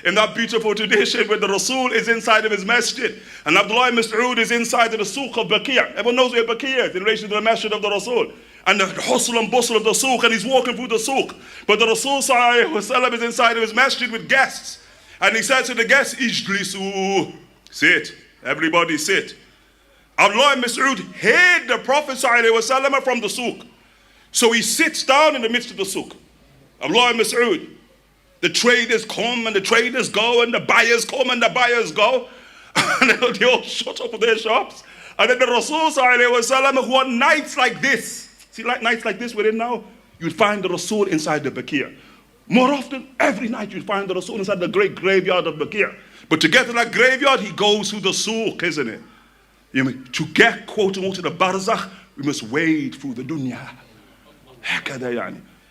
in that beautiful tradition where the Rasul is inside of his masjid and Abdullah ibn Mas'ud is inside of the souk of Baqi'. Everyone knows where Baqi' is in relation to the masjid of the Rasul. And the hustle and bustle of the souk, and he's walking through the souk. But the Rasul sallallahu alayhi wa sallam is inside of his masjid with guests. And he says to the guests, Ijlisu, sit. Everybody sit. Abdullah ibn Mas'ud hid the Prophet sallallahu alayhi wa sallam from the souk. So he sits down in the midst of the souk. Abdullah ibn Mas'ud. The traders come and the traders go, and the buyers come and the buyers go. And they all shut up their shops. And then the Rasul sallallahu alayhi wa sallam, who on nights like this, see, like nights like this we're in now, you'd find the Rasul inside the Baqi'. More often, every night you'd find the Rasul inside the great graveyard of Baqi'. But to get to that graveyard, he goes through the souk, isn't it? You know, to get, quote unquote, to the barzakh, we must wade through the dunya.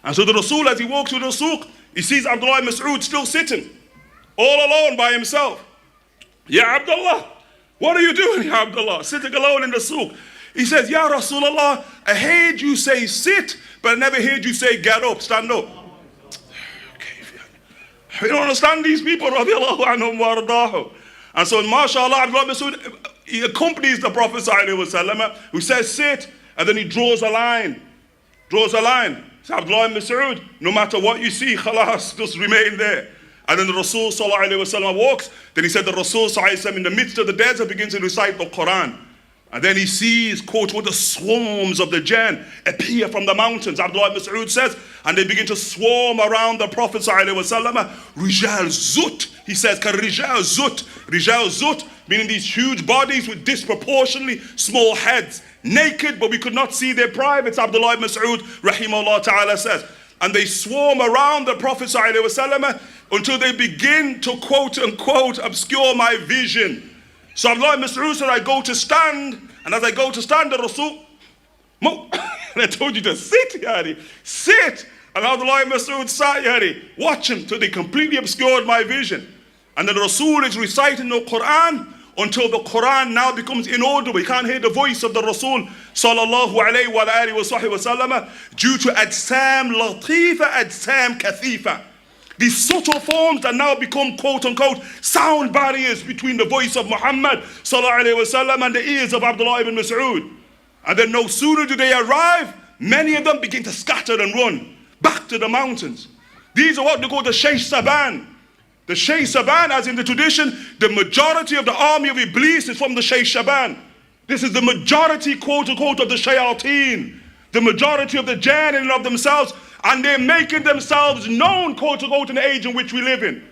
And so the Rasul, as he walks through the souk, he sees Abdullah ibn Mas'ud still sitting, all alone by himself. Ya Abdullah, what are you doing, Ya Abdullah? Sitting alone in the souk. He says, Ya Rasulullah, I heard you say sit, but I never heard you say get up, stand up. Okay, we don't understand these people, radiallahu anhum wa ardahu. And so, mashallah, Abdullah ibn Mas'ud, he accompanies the Prophet sallallahu alaihi wasallam, who says sit, and then he draws a line. Draws a line. So Abdullah ibn Mas'ud, no matter what you see, khalas, just remain there. And then the Rasul sallallahu alaihi wasallam walks. Then he said the Rasul sallallahu alaihi wasallam in the midst of the desert begins to recite the Quran. And then he sees, quote, what the swarms of the Jinn appear from the mountains. Abdullah ibn Mas'ud says, and they begin to swarm around the Prophet sallallahu alaihi wasallam. Rijal Zut, he says, ka Rijal Zut. Rijal Zut, meaning these huge bodies with disproportionately small heads. Naked, but we could not see their privates, Abdullah ibn Mas'ud, rahimahullah ta'ala says. And they swarm around the Prophet sallallahu alaihi wasallam until they begin to, quote unquote, obscure my vision. So Abdullah ibn Mas'ud said, I go to stand, and as I go to stand, the Rasul, and I told you to sit, yani, sit. And Abdullah ibn Mas'ud sat, yani, watching till they completely obscured my vision. And then the Rasul is reciting the Quran until the Quran now becomes inaudible. You can't hear the voice of the Rasul sallallahu alayhi wa alihi wa sahbihi wa sallam due to adsam latifa, adsam kathifa. These subtle forms that now become, quote unquote, sound barriers between the voice of Muhammad sallallahu alayhi wa sallam and the ears of Abdullah ibn Mas'ud. And then no sooner do they arrive, many of them begin to scatter and run back to the mountains. These are what they call the Shaykh Saban. The Shaykh Saban, as in the tradition, the majority of the army of Iblis is from the Shaykh Saban. This is the majority, quote unquote, of the Shayateen. The majority of the Jinn in and of themselves, and they're making themselves known, quote unquote, in the age in which we live in.